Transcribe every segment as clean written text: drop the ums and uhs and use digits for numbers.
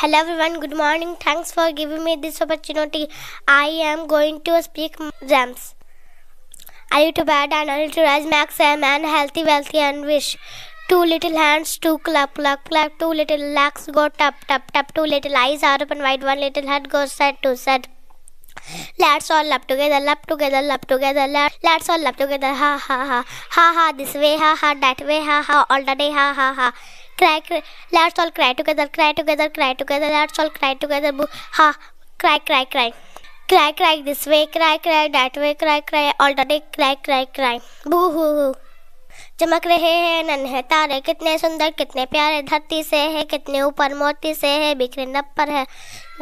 Hello everyone, good morning. Thanks for giving me this opportunity. I am going to speak rhymes. A little bad and a little rise, max a man healthy, wealthy and wish. Two little hands, two clap, clap, clap. Two little legs go tap, tap, tap. Two little eyes are open wide. One little head goes side to side. Let's all laugh together, laugh together, laugh together. Let's all laugh together. Ha ha ha, ha ha. This way, ha ha. That way, ha ha. All the day, ha ha ha. Cry, cry. Let's all cry together, cry together, cry together. Let's all cry together. Boo, ha. Cry, cry, cry. Cry, cry. This way, cry, cry. That way, cry, cry. All the day, cry, cry, cry. Boo hoo hoo. चमक रहे हैं नन्हे तारे, कितने सुंदर कितने प्यारे, धरती से है कितने ऊपर, मोती से है बिखरे नभ पर है।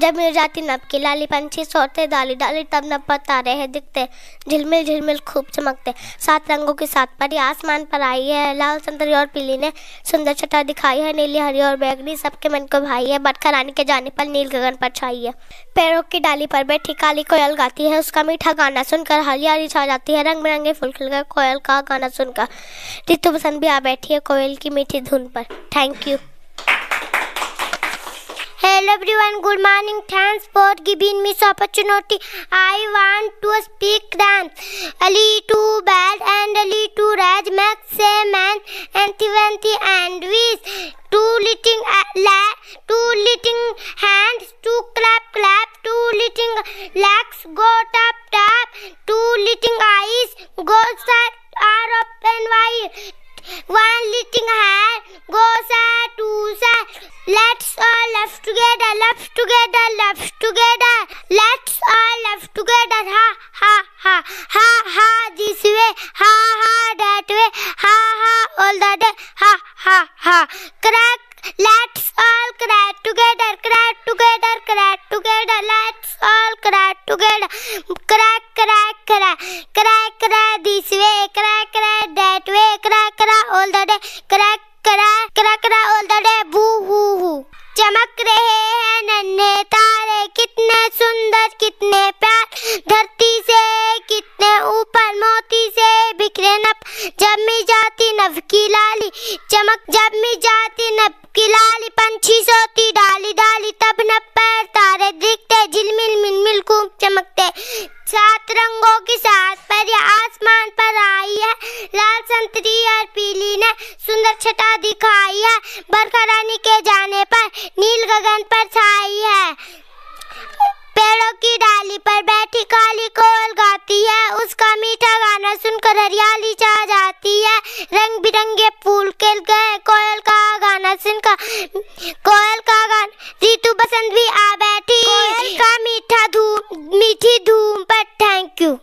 जब मिल जाती नभ की लाली, पंछी सोते डाली डाली, तब नभ पर तारे हैं दिखते, झिलमिल झिलमिल खूब चमकते। सात रंगों की सात परी आसमान पर आई है, लाल संतरी और पीली ने सुंदर छटा दिखाई है, नीली हरी और बैगनी सबके मन को भाई है। बरखा रानी के जाने पर नील गगन पर छाई है। पेड़ों की डाली पर बैठी काली कोयल गाती है, उसका मीठा गाना सुनकर हरियाली छा जाती है। रंग बिरंगे फूल खिलकर कोयल का गाना सुनकर ऋतु बसंत भी आ बैठी है कोयल की मीठी धुन पर। Thank you. Hello everyone, good morning. Thanks for giving me this opportunity. I want to speak rhymes. A little bad and a little rage makes a man anti and wish. Two little hands, two clap clap. Two little legs go tap tap. Two little eyes go side are open wide. One little hand goes side to side. Let's all laugh together, laugh together, laugh together. Let's all laugh together. Ha ha ha, ha ha. This way, ha ha. That way, ha ha. All the day, ha ha ha. Crack. Let's all cry together, cry together, cry together. Let's all cry together. Cry, cry, cry, cry, cry. This way, cry, cry. That way, cry, cry. All the day, cry, cry, cry, cry. All the day, boo hoo hoo. चमक रहे हैं नन्हे तारे, कितने सुंदर कितने प्यार, धरती से कितने ऊपर, मोती से बिखरे नभ। जब मिल जाती नभ की लाली चमक, जब मिल जाती नभ की लाली, पंछी सोती डाली डाली, तब नभ पर तारे दिखते, झिलमिल मिलमिल खूब चमकते। सात रंगों की सात परी आसमान पर आई है, लाल संतरी और पीली ने सुंदर छटा दिखाई है। बरखा रानी के जाने पर नील गगन पर छाई है। पेड़ों की डाली पर बैठी काली कोयल गाती है, उसका मीठा गाना सुनकर हरियाली छा जाती है। रंग बिरंगे फूल खिल गए, कोयल का गाना सुनकर कोयल का गाना ऋतु बसंत भी आ बैठी, कोयल का मीठी धूम पर। Thank you.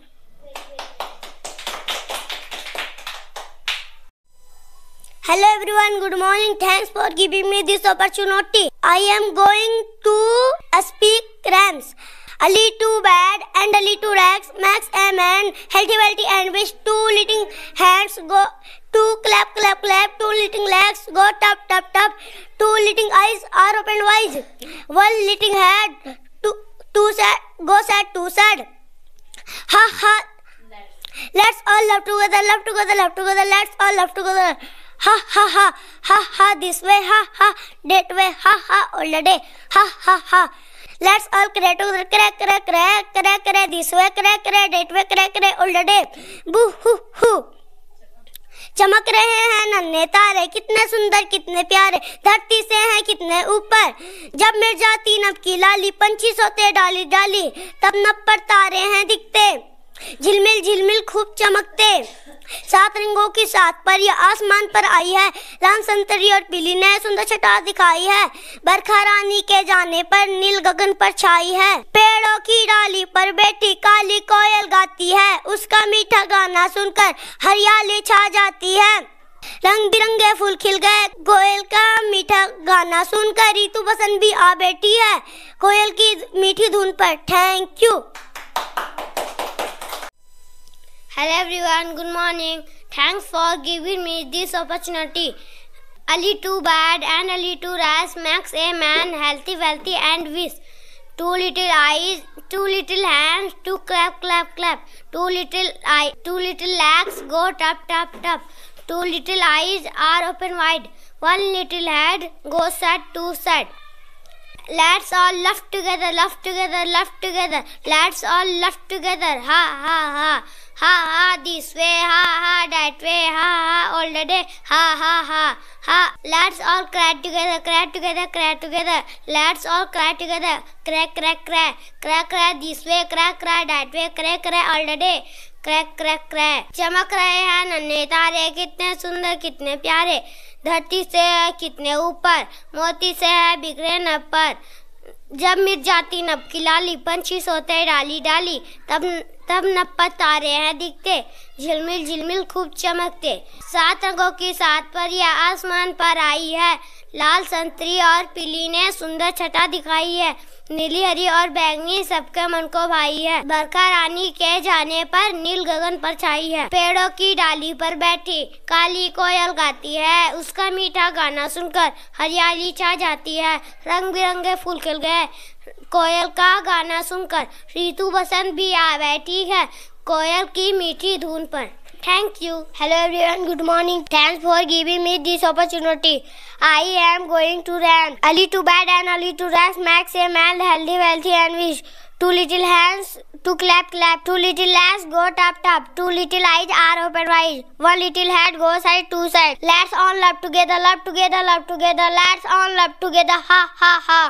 Hello everyone, good morning. Thanks for giving me this opportunity. I am going to speak rhymes. A little bad and a little rags makes a man healthy, wealthy and wish. Two little hands go, two clap, clap, clap. Two little legs go tap, tap, tap. Two little eyes are open wide. One little head, two side, go side to side. Ha ha. Let's all laugh together, laugh together, laugh together. Let's all laugh together. Ha ha ha, ha ha. This way, ha ha. That way, ha ha. All the day, ha ha ha. Let's all cry together, cry, cry, cry, cry, cry. This way, cry, cry. That way, cry, cry. All the day, boo hoo hoo. चमक रहे हैं नन्हे तारे, कितने सुंदर कितने प्यारे, धरती से हैं कितने ऊपर। जब मिल जाती नभ की लाली, पंछी सोते डाली डाली, तब नभ पर तारे हैं दिखते, झिलमिल झिलमिल खूब चमकते। सात रंगों की सात परी आसमान पर आई है, लाल संतरी और पीली ने सुंदर छटा दिखाई है। बरखा रानी के जाने पर नील गगन पर छाई है। पेड़ों की डाली पर बैठी काली कोयल गाती है, उसका मीठा गाना सुनकर हरियाली छा जाती है। रंग बिरंगे फूल खिल गए, कोयल का मीठा गाना सुनकर ऋतु बसंत भी आ बैठी है कोयल की मीठी धुन पर। Thank you. Hello everyone, good morning. Thanks for giving me this opportunity. A little bad and a little rash makes a man healthy, wealthy and wish. Two little eyes, two little hands, two clap, clap, clap. Two little legs go tap, tap, tap. Two little eyes are open wide. One little head goes side to side. Let's all laugh together, laugh together, laugh together. Let's all laugh together. Ha ha ha. Ha ha this way, ha ha that way, ha ha all the day, ha ha ha ha. Let's all cry together, cry together, cry together. Let's all cry together, cry cry cry, cry cry this way, cry cry that way, cry cry all the day, cry cry cry. चमक रहे हैं नन्हे तारे, कितने सुंदर कितने प्यारे, धरती से है कितने ऊपर, मोती से है बिखरे नप्पर। जब मिट जाती नभ की लाली, पंछी सोते डाली डाली, तब नप्पर तारे हैं दिखते, झिलमिल झिलमिल खूब चमकते। 7 रंगों की 7 परियां आसमान पर आई है, लाल संतरी और पीली ने सुंदर छटा दिखाई है, नीली हरी और बैंगनी सबके मन को भाई है। बरखा रानी के जाने पर नील गगन पर छाई है, पेड़ों की डाली पर बैठी काली कोयल गाती है, उसका मीठा गाना सुनकर हरियाली छा जाती है, रंग बिरंगे फूल खिल गए कोयल का गाना सुनकर, ऋतु बसंत भी आ बैठी है कोयल की मीठी धुन पर। Thank you. Hello everyone, good morning. Thanks for giving me this opportunity. I am going to rhyme. Early to bed and early to rise makes a man healthy, wealthy and rich. 2 little hands to clap, clap. 2 little legs go tap, tap. 2 little eyes are open wide. 1 little head goes side to side. Let's all laugh together, laugh together, laugh together. Let's all laugh together, ha ha ha.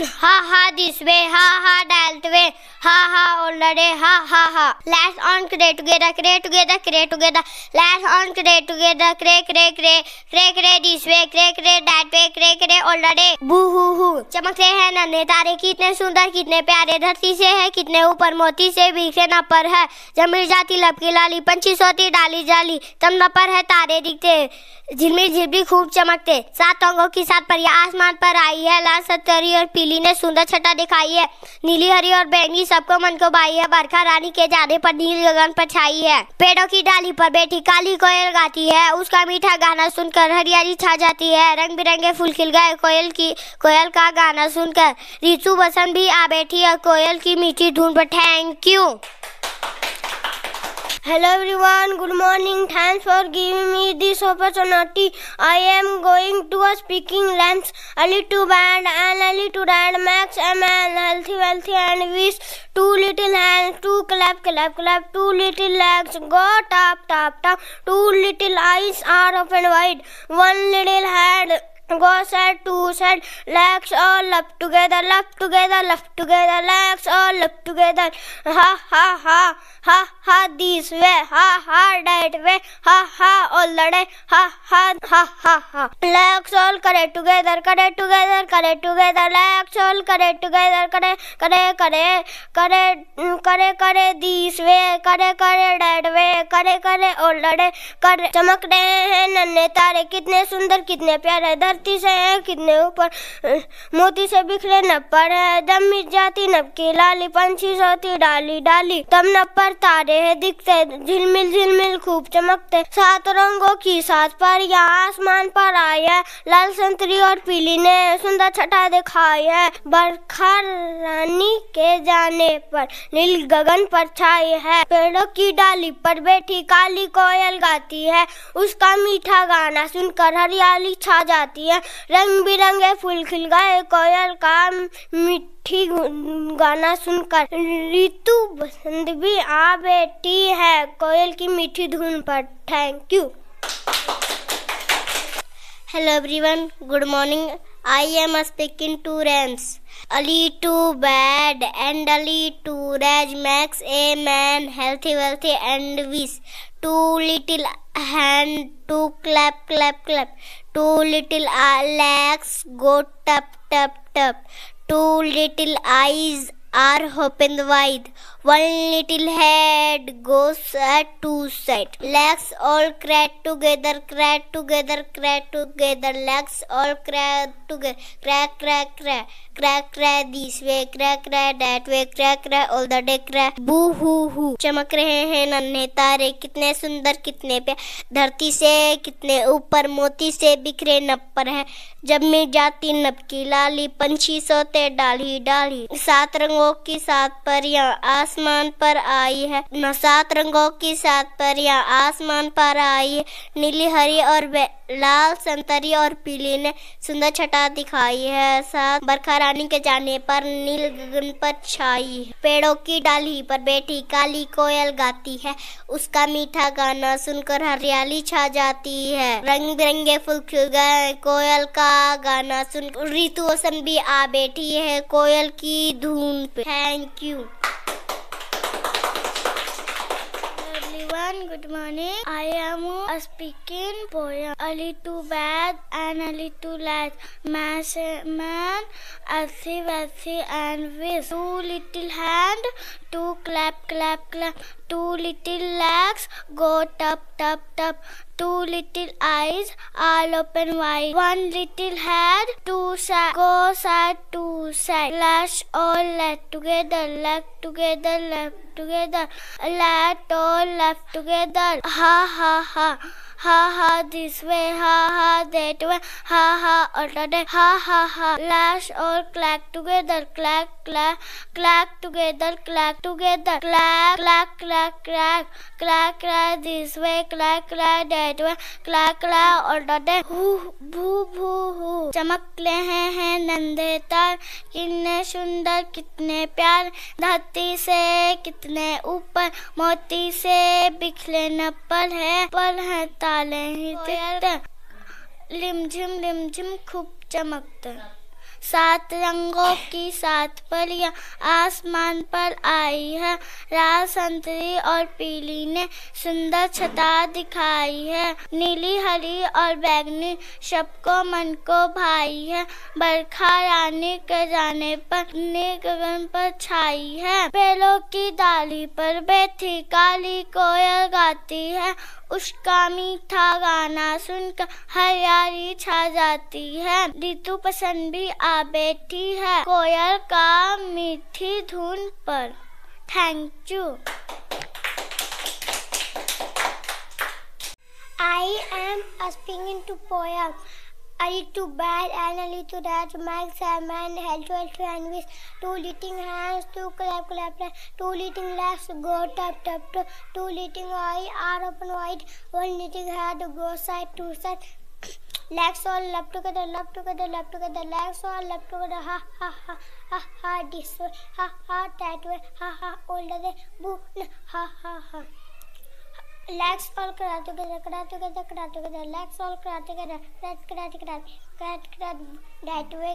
Ha ha this way, ha ha that way, ha ha all the day, ha ha ha. Let's on cray together, cray together, cray together. Let's on cray together, cray cray cray, cray cray this way, cray cray that way, cray cray all the day. Boo hoo hoo. चमकते हैं नन्हे तारे, कितने सुंदर कितने प्यारे, धरती से है कितने ऊपर, मोती से बिखरे न पर है। जब मिल जाती लब की लाली, पंछी सोती डाली जाली, तब न पर है तारे दिखते, झिलमिल झिलमिल खूब चमकते। 7 रंगों की 7 परियां आसमान पर आई है, लाल संतरी और पीली ने सुंदर छटा दिखाई है, नीली हरी और बैंगनी सबको मन को भाई है, बरखा रानी के जाने पर नील गगन पर छाई है, पेड़ों की डाली पर बैठी काली कोयल गाती है, उसका मीठा गाना सुनकर हरियाली छा जाती है, रंग बिरंगे फूल खिल गए कोयल का गाना सुनकर, ऋतु बसंत भी आ बैठी है कोयल की मीठी धुन पर। Thank you. Hello everyone, good morning. Thanks for giving me this opportunity. I am going to a speaking lens. Early to bed and early to ride makes a man healthy, wealthy and rich. 2 little hands to clap, clap, clap. 2 little legs go tap, tap, tap. 2 little eyes are open wide. 1 little head go side to side. Legs all up together, left together, left together. Legs all up together. Ha ha ha, ha ha this way, ha ha that way, ha ha all the day, ha ha ha ha ha. Legs all करे together, करे together, करे together. Legs all करे together, करे करे करे करे करे करे this way, करे करे that way, करे करे all the day, करे। चमक रहे हैं नन्हे तारे, कितने सुंदर कितने प्यारे, धरती से है कितने ऊपर, मोती से बिखरे नप्पर है। जब मिट जाती नभ की लाली, पंछी सोती डाली डाली, तब नप्पर तारे है दिखते, झिलमिल झिलमिल खूब चमकते। 7 रंगों की 7 परियां आसमान पर आई है, लाल संतरी और पीली ने सुंदर छटा दिखाई है, बरखा रानी के जाने पर नील गगन पर छाई है, पेड़ों की डाली पर बैठी काली कोयल गाती है, उसका मीठा गाना सुनकर हरियाली छा जाती है, रंग बिरंगे फूल खिल गए कोयल का मीठी गाना सुनकर, ऋतु बसंत भी आ बैठी है कोयल की मीठी धुन पर। Thank you. Hello everyone, good morning. I am speaking to rhymes. Early to bed and early to rise makes a man healthy, wealthy and rich. 2 little hands to clap, clap, clap. 2 little legs go tap, tap, tap. 2 little eyes are open wide. 1 little head goes side to side. Legs all cry together, cry together, cry together. Legs all cry together, cry, cry, cry, cry, cry this way, cry, cry that way, cry, cry all the day, cry. Boo hoo hoo. चमक रहे हैं नन्हे तारे, कितने सुंदर कितने प्यारे, धरती से कितने ऊपर, मोती से बिखरे नप्पर है, जब मिट जाती नभ की लाली, पंछी सोते डाली डाली। 7 रंगों की 7 परियां आसमान पर आई है, 7 रंगों की 7 परियां आसमान पर आई है, नीली हरी और लाल, संतरी और पीली ने सुंदर छटा दिखाई है। साथ बरखा रानी के जाने पर नील गगन पर छाई है। पेड़ों की डाली पर बैठी काली कोयल गाती है। उसका मीठा गाना सुनकर हरियाली छा जाती है। रंग बिरंगे फूल खिल गए, कोयल का गाना सुन ऋतु वसंत भी आ बैठी है कोयल की धुन पे। Thank you everyone. Good morning. I am speaking poem. A little bad and a little lad. Man, Elsie and wish. Two little hand, two clap, clap, clap. Two little legs go tap, tap, tap. Two little eyes all open wide. One little head, two side, go side to side. Lash all left together, left together, left together. Left all left together. Ha ha ha. Ha ha this way, ha ha that way, ha ha all that, ha ha ha. Lash all clack together, clack clack, clack together, clack together, clack clack clack clack, clack clack this way, clack clack that way, clack clack all that. Hoo boo boo hoo. चमकले हैं नंदे तार, कितने सुंदर कितने प्यार, धरती से कितने ऊपर, मोती से बिखरे न पल है ताले ही दिखते, लिमझिम खूब चमकते। सात रंगों की सात परियां आसमान पर आई है। लाल, संतरी और पीली ने सुंदर छटा दिखाई है। नीली, हरी और बैगनी सबको मन को भाई है। बरखा रानी के जाने पर नील गगन पर छाई है। पेड़ों की डाली पर बैठी काली कोयल गाती है। उसका मीठा गाना सुनकर हरियाली छा जाती है। ऋतु पसंद भी आ बैठी है कोयल का मीठी धुन पर। Thank you. I am speaking to poem. A little bad and a little rat, Max and man held to and with two little hands, two clap clap clap, two little legs go tap tap tap, two little eyes are open wide, one little head go side to side. Legs all left together, left together, left together, legs all left together, ha ha ha ha ha this way, ha ha that way, ha ha all the way, boo, ha ha ha. Legs all crack together, crack together, crack together, legs all crack together, crack crack crack, crack crack that way,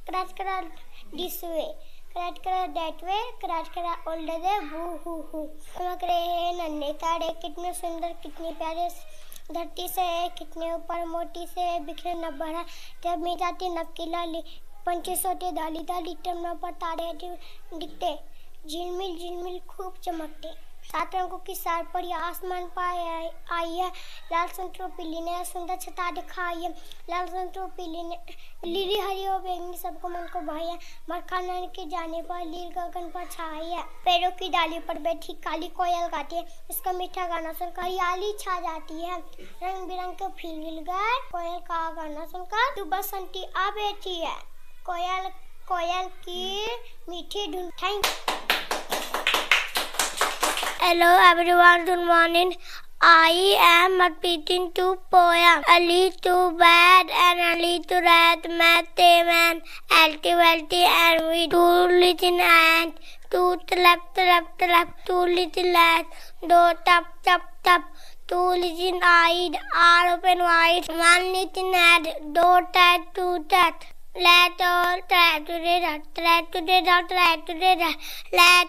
crack crack this way, crack crack that way, crack crack all the way, boo hoo hoo. चमक रहे हैं नन्हे तारे, कितने सुंदर कितने प्यारे, धरती से कितने ऊपर, मोती से बिखरे न बड़ा, जब में जाती नक्की लाली, पंछी सोते डाली डाली, टमना पर तारे दिखते, झिलमिल झिलमिल खूब चमकते। सात रंगों की सार पर आसमान पर आई है। लाल, संतरी, पीली ने सुंदर छटा दिखाई है। लाल, संतरी, पीली ने लीली, हरी और बैंगनी सबको मन को भाई है। बरखा रानी के जाने पर नील गगन पर छाई है। पेड़ों की डाली पर बैठी काली कोयल गाती है। उसका मीठा गाना सुनकर हरियाली छा जाती है। रंग बिरंग के फूल खिल गए, कोयल का गाना सुनकर सुबह बसंती आ बैठी है। कोयल की मीठी धुन। Thank you. Hello everyone, good morning. I am repeating two poems. A little bad and a little rat met a man, Elty and with two little ants, two trap, two little lads, do tap, two little eyes are open wide, one little head, do tat. Let all try to read, let all try to read, try,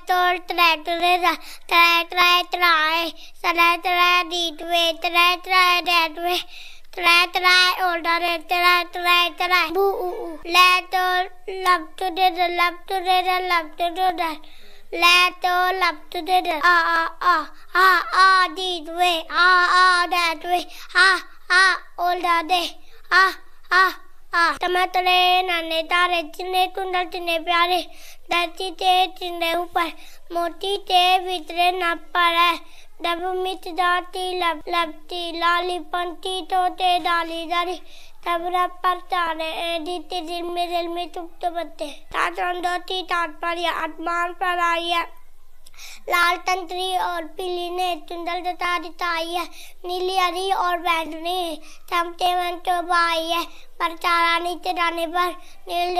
this way, try that way, try, all the try, boo, let all love together, let all love together, this way, that way, all the day, टमाटर नाने तारे, चिन्ने कुंडल चिन्ने प्यारे, धरती ते चिन्ने ऊपर, मोती ते भीतरे न पड़े, जब मिट जाती लपटी, लाली पंती तोते डाली डाली, तब रब पर तारे दीते दिल में तुप तो बत्ते, तात रंदोती तात पर या आसमान पर आई है। लाल संतरी और पीली ने सुंदर छटा दिखाई है, नीली हरी और बैंगनी चमके मन को भाई है। बरखा नीचे डाने पर नील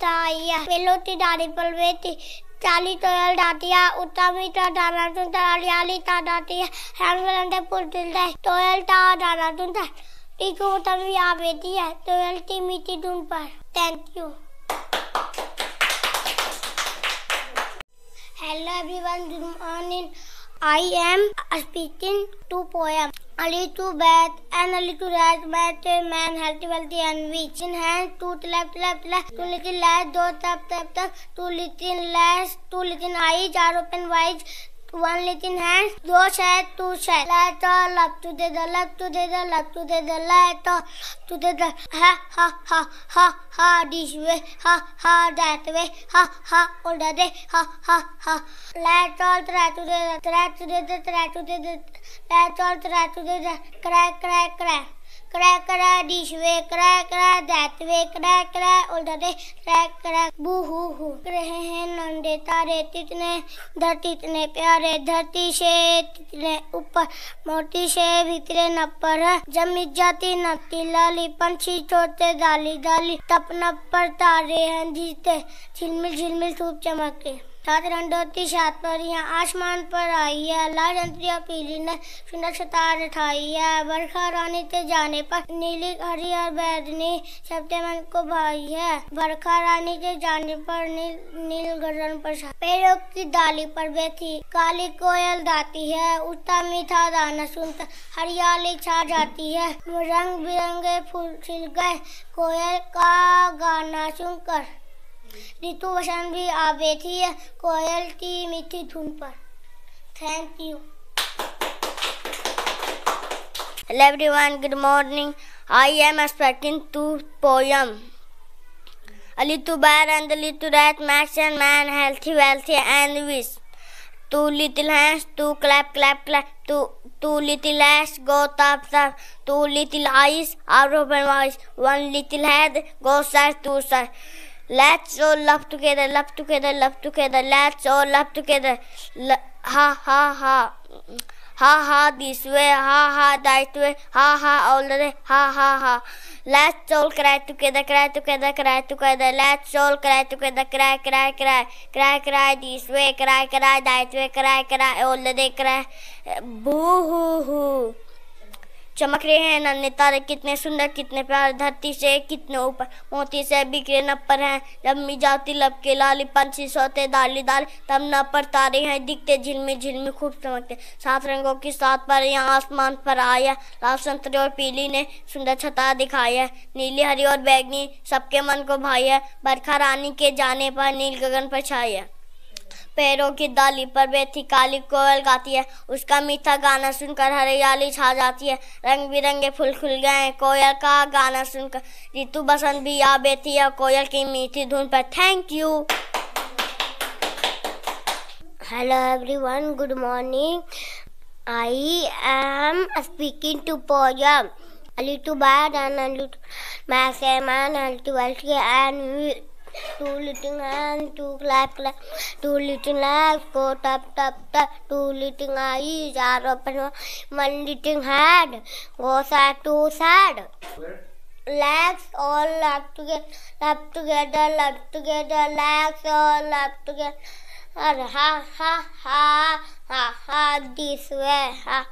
आई है, पेलो की डाली पर बेटी चाली तोयल डाती है, उत्ता मीठा डाना सुनता हरियाली ता डाती है, रंग बिरंगे फूल खिलते हैं, तोयल ता डाना सुनता टीकू तभी आ बेटी है, तोयल की मीठी धुन पर। Thank you. Hello everyone, good morning. I am speaking two poems. A little bat and a little rat met a man healthy, wealthy and rich. In hand, two left, two little lads, two tap, two little lads, two little eyes are open wide. One little hand, two shed, let all up to the left, to the left, to the let all to the ha, this way, ha, that way, ha, all the day, ha. Let all try to the, let all try to the, crack. Crack, this way, crack, that way, crack, all the day, crack, boo hoo. रहे हैं नंदे तारे तितने धरती इतने प्यारे, धरती से तितने ऊपर मोती से भीतरे नप्पर है, जमी जाती नती लाली पंछी छोटे डाली तप नप्पर तारे हैं जीते झिलमिल धूप चमके। सात रंडोती सात परियां आसमान पर आई है, लाल संतरी और पीली ने सुंदर सितारे ठाई है, बरखा रानी के जाने पर नीली हरी और बैंगनी सबके मन को भाई है, बरखा रानी के जाने पर नील गर्दन पर पेड़ों की डाली पर बैठी काली कोयल गाती है, उसका मीठा दाना सुनता हरियाली छा जाती है, रंग बिरंगे फूल खिल गए कोयल का गाना सुनकर, ऋतु वसंत भी आ बैठी है कोयल की मीठी धुन पर। Thank you. Hello everyone, good morning. I am expecting two poems. A little bear and a little rat, Max and man, healthy, wealthy and rich. Two little hands, two clap, two little legs, go tap, two little eyes, are open wide, one little head, go side to side. Let's all laugh together, let's all laugh together. Ha, this way, ha, that way, ha, all the way, ha. Let's all cry together, let's all cry together, cry, this way, cry, that way, cry, all the day, cry, boo hoo. चमक रहे हैं नन्हे तारे कितने सुंदर कितने प्यारे, धरती से कितने ऊपर मोती से बिखरे नप्पर हैं, जब जाती लब के लाली पंछी सोते डाली तब नप्पर तारे हैं दिखते झिलमिल खूब चमकते, सात रंगों की सात पर यहाँ आसमान पर आया, लाल संतरी और पीली ने सुंदर छटा दिखाया, नीली हरी और बैंगनी सबके मन को भाई है, बरखा रानी के जाने पर नील गगन पर छाई है, पैरों की डाली पर बैठी काली कोयल गाती है, उसका मीठा गाना सुनकर हरियाली छा जाती है, रंग बिरंगे फूल खुल गए कोयल का गाना सुनकर, ऋतु बसंत भी आ बैठी है कोयल की मीठी धुन पर। Thank you. Hello everyone, good morning. I am speaking two poems. A little bird and a little mouse, a man, a little and two little hands, two clap, two little legs, go tap, two little eyes are open, one little head, go side to side. Legs all up together, legs all up together. Ha, this way, ha,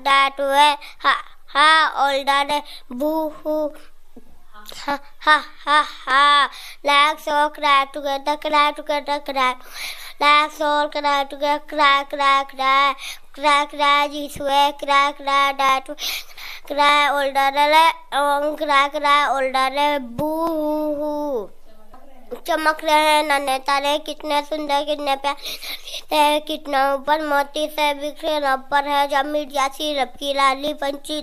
that way, ha, all that, boo hoo. Ha. Legs all cry together. Legs all cry together, cry, this way, cry, that way, cry, all that, cry, all that, boo hoo. चमक रहे हैं नन्हे तारे कितने सुंदर कितने प्यारे, कितना ऊपर मोती से बिखरे नप्पर है, जब मिर्जा सी रबकी लाली पंछी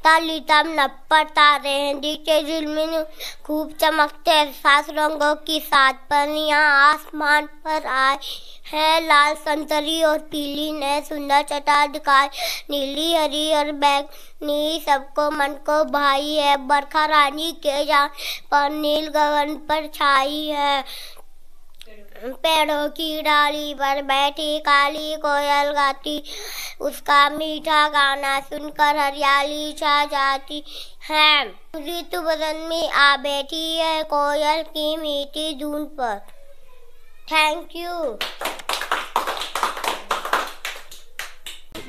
ताली तब नप्पर तारे हैं दिखते झिलमिल खूब चमकते, सात रंगों की सात पनियां आसमान पर आए है, लाल संतरी और पीली ने सुंदर छटा दिखाई, नीली हरी और बैंगनी सबको मन को भाई है, बरखा रानी के जान पर नील गगन पर छाई है, पेड़ों की डाली पर बैठी काली कोयल गाती, उसका मीठा गाना सुनकर हरियाली छा जाती है। ऋतु बसंत में आ बैठी है कोयल की मीठी धुन पर। Thank you.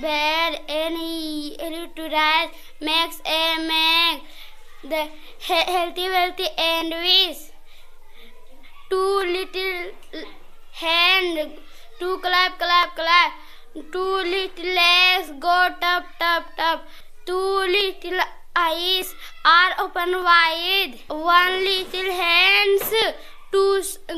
Where any to rise makes a make the healthy, wealthy and wish. Two little hand to clap, clap, clap. Two little legs go tap, tap, tap. Two little eyes are open wide. One little hands to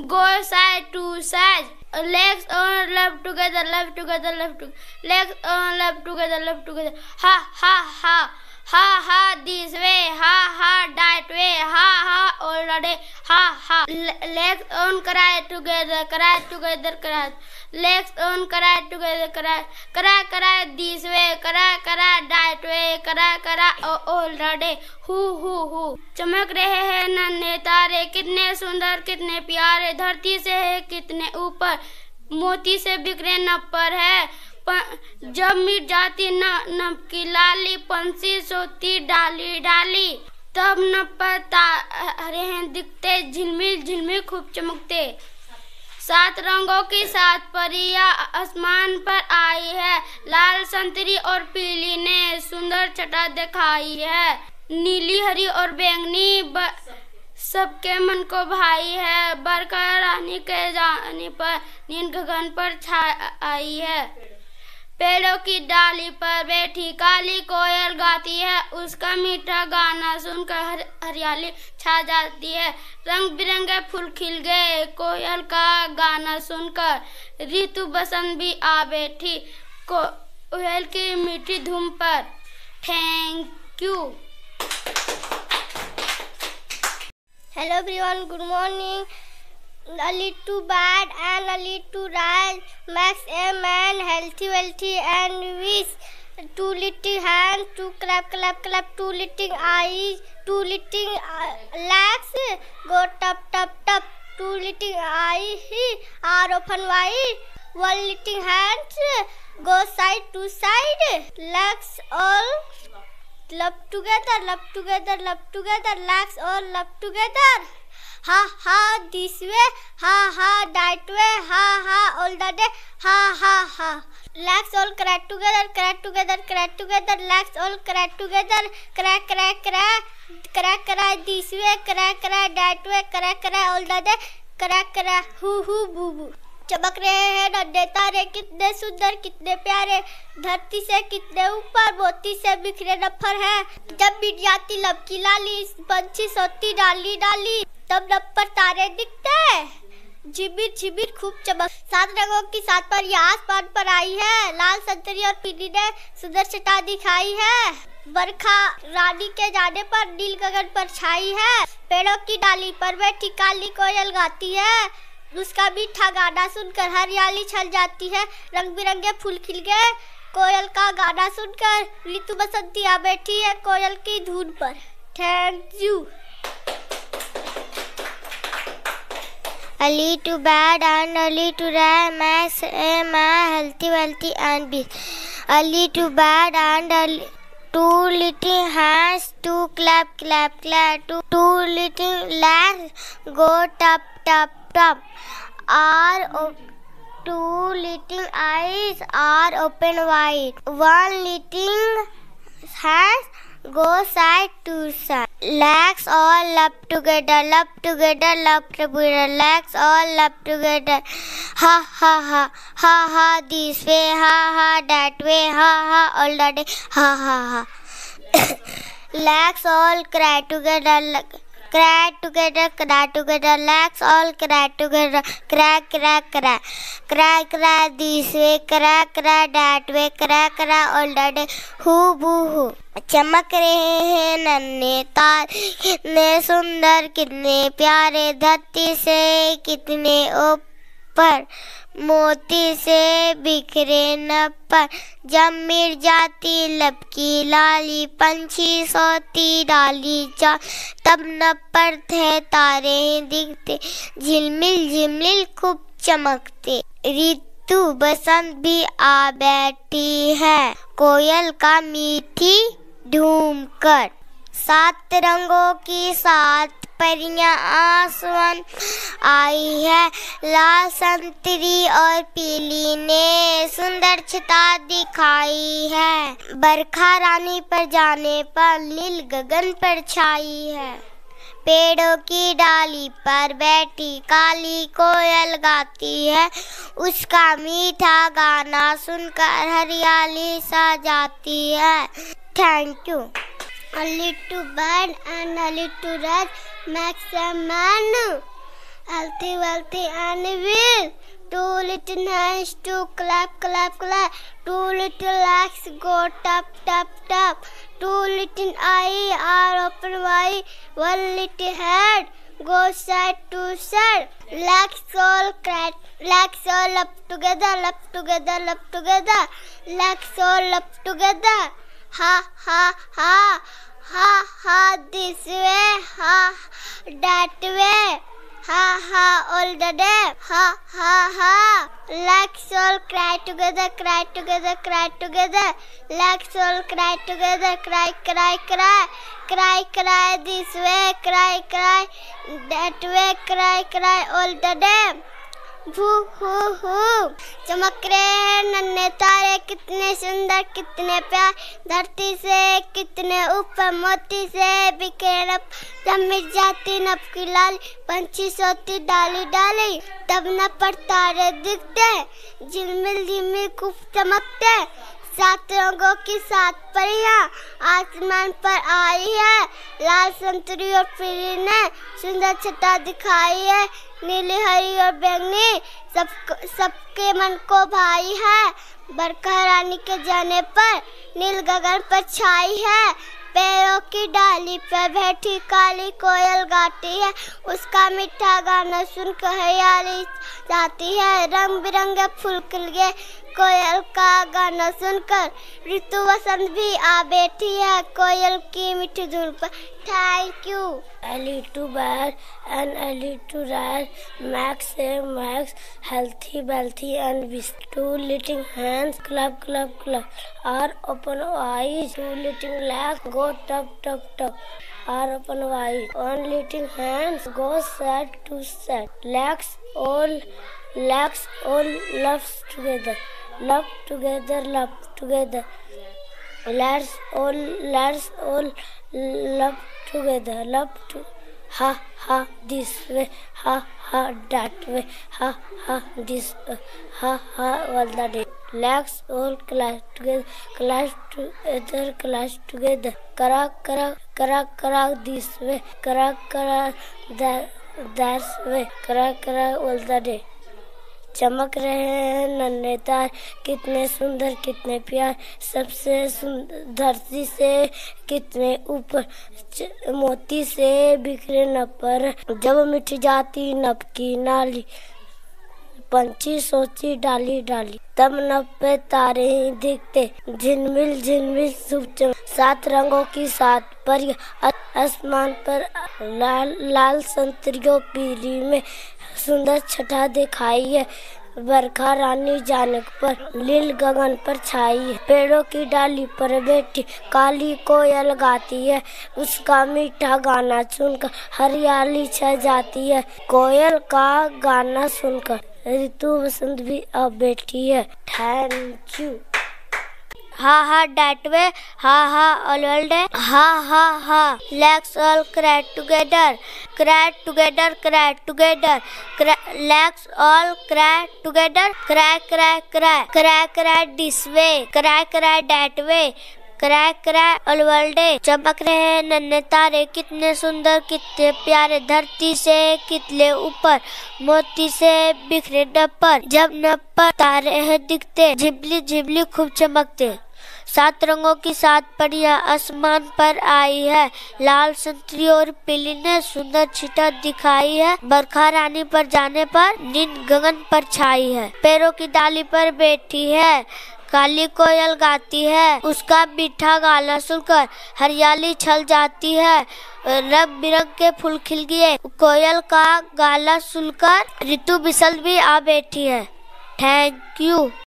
go side to side. Legs on left together, left together, left together. Legs on left together, left together. Ha ha ha, ha ha this way, ha ha that way, ha ha all the day, ha ha. Legs on cry together, cry together, cry. Legs on cry together, cry, cry, cry this way, cry, cry that way, cry, cry all the day. Who चमक रहे हैं नन्हे तारे, कितने सुंदर कितने प्यारे, धरती से है कितने ऊपर, मोती से बिखरे नप्पर है। जब मिट जाती नभ की लाली, पंछी सोती डाली डाली, तब नप्पर तारे हैं दिखते, झिलमिल झिलमिल खूब चमकते। 7 रंगों की 7 परियां आसमान पर आई है, लाल संतरी और पीली ने सुंदर छटा दिखाई है। नीली हरी और बैंगनी सबके मन को भाई है, बरखा रानी के जाने पर नींद गगन पर छा आई है। पेड़ों की डाली पर बैठी काली कोयल गाती है, उसका मीठा गाना सुनकर हरियाली छा जाती है। रंग बिरंगे फूल खिल गए कोयल का गाना सुनकर, ऋतु बसंत भी आ बैठी कोयल की मीठी धुन पर। Thank you. Hello everyone, good morning. A little bad and a little right makes a man healthy, wealthy and wish. 2 little hands to clap, clap, clap. 2 little eyes, 2 little legs go tap, tap, tap. 2 little eyes are open wide. 1 little hands go side to side. Legs all love together, love together, love together. Legs all love together. Ha ha this way, ha ha that way, ha ha all the day, ha ha ha. Legs all crack together, crack together, crack together. Legs all crack together, crack, crack, crack, crack, crack this way, crack, crack that way, crack, crack all the day, crack, crack hoo hoo boo boo. चमक रहे हैं नन्हे तारे, कितने सुंदर कितने प्यारे, धरती से कितने ऊपर, मोती से बिखरे नफर है। जब मिट जाती लब की लाली, पंछी सोती डाली डाली, तब नप्पर तारे दिखते, झिमिर झिमिर खूब चमक। 7 रंगों की 7 परियां आसमान पर आई है, लाल संतरी और पीली ने सुंदर छटा दिखाई है। बरखा रानी के जाने पर नील गगन पर छाई है। पेड़ों की डाली पर बैठी काली कोयल गाती है, उसका मीठा गाना सुनकर हरियाली छल जाती है। रंग बिरंगे फूल खिल गए कोयल का गाना सुनकर, ऋतु बसंती आ बैठी है कोयल की धुन पर। Thank you. A little bad and a little right makes a man healthy, wealthy and rich. A little bad and a 2 little hands to clap, clap, clap. 2 little legs go tap, tap, tap. 2 little eyes are open wide. 1 little hands go side to side. Legs all love together, love together, love together. Legs all love together. Ha ha ha, ha ha this way, ha ha that way, ha ha all the day, ha ha ha. Legs all cry together, cry together, cry together. Legs all cry together, cry, cry, cry, cry, cry this way, cry, cry that way, cry, cry all the day, hoo boo hoo. चमक रहे हैं नन्हे तारे, कितने सुंदर कितने प्यारे, धरती से कितने ऊपर, मोती से बिखरे नभ पर, जब मिल जाती लब की लाली, पंछी सोती डाली चाल, तब नभ पर थे तारे ही दिखते, झिलमिल झिलमिल खूब चमकते। ऋतु बसंत भी आ बैठी है, कोयल का मीठी ढूंढ कर, 7 रंगों की 7 परियां आसमान आई है, लाल संतरी और पीली ने सुंदर छटा दिखाई है, बरखा रानी पर जाने पर नील गगन पर छाई है, पेड़ों की डाली पर बैठी काली कोयल गाती है, उसका मीठा गाना सुनकर हरियाली सा जाती है। Thank you. A little bird and a little rat makes a man healthy, wealthy and well. 2 little hands to clap, clap, clap. 2 little legs go tap, tap, tap. 2 little eyes are open wide. 1 little head goes side to side. Legs all crack, legs all up together, up together, up together. Legs all up together. Ha ha ha, ha ha this way, ha that way, ha ha all the day, ha ha ha. Legs all cry together, cry together, cry together. Legs all cry together, cry, cry, cry, cry, cry this way, cry, cry that way, cry, cry all the day. हू हू हू। चमक रहे हैं नन्हे तारे कितने सुंदर कितने प्यार, धरती से कितने ऊपर मोती से बिखरे नभ, जब मिट जाती नभ की लाली, पंछी सोती डाली डाली, तब नभ पर तारे दिखते, झिलमिल झिलमिल खूब चमकते। 7 रंगों की 7 परियां आसमान पर आई है, लाल संतरी और पीली ने सुंदर छटा दिखाई है, नीली हरी और बैंगनी सबके मन को भाई है, बरखा रानी के जाने पर नील गगन पर छाई है, पेड़ों की डाली पर बैठी काली कोयल गाती है, उसका मीठा गाना सुनकर हरियाली जाती है, रंग बिरंगे फूल खिल गए कोयल का गाना सुनकर, ऋतु बसंत भी आ बैठी है कोयल की मीठी धुन पर। Thank you. A little bird and a little rat makes a max healthy, wealthy and wise. 2 little hands clap, clap, clap. Are open eyes. 2 little legs go tap, tap, tap. Are open wide. 1 little hands go side to side. Legs all love together. Love together, love together. Let's all love together, love to ha ha this way, ha ha that way, ha ha this way, ha ha all the day. Legs all clash together, clash together. Kara this way, kara that way, kara all the day. चमक रहे हैं नन्हे तार कितने सुंदर कितने प्यार, सबसे सुंदर धरती से कितने ऊपर, मोती से बिखरे नभ पर, जब मिट जाती नभ की नाली, पंछी सोची डाली डाली, तब नभ पे तारे ही दिखते, झिलमिल झिलमिल शुभ चमक। 7 रंगों की 7 परियां आसमान पर, लाल संतरियों पीली में सुंदर छटा दिखाई है, बरखा रानी जाने पर नील गगन पर छाई है, पेड़ों की डाली पर बैठी काली कोयल गाती है, उसका मीठा गाना सुनकर हरियाली छा जाती है, कोयल का गाना सुनकर ऋतु बसंत भी अब बैठी है। Thank you. Ha ha that way, ha ha all day, ha ha ha. Legs all cry together, cry together, cry together. Legs all cry together, cry cry cry, cry cry this way, cry cry that way. Cry cry all day. चमक रहे हैं नन्हे तारे कितने सुंदर कितने प्यारे, धरती से कितने ऊपर, मोती से बिखरे नभ पर, जब नभ पर तारे हैं दिखते, झिबली झिबली खूब चमकते। सात रंगों की सात परियां आसमान पर आई है। लाल, संतरी और पीली ने सुंदर छीटा दिखाई है। बरखा रानी पर जाने पर नींद गगन पर छाई है। पैरों की डाली पर बैठी है, काली कोयल गाती है। उसका मीठा गाना सुनकर हरियाली छल जाती है। रंग बिरंग के फूल खिल गए। कोयल का गाना सुनकर ऋतु बिसल भी आ बैठी है। Thank you.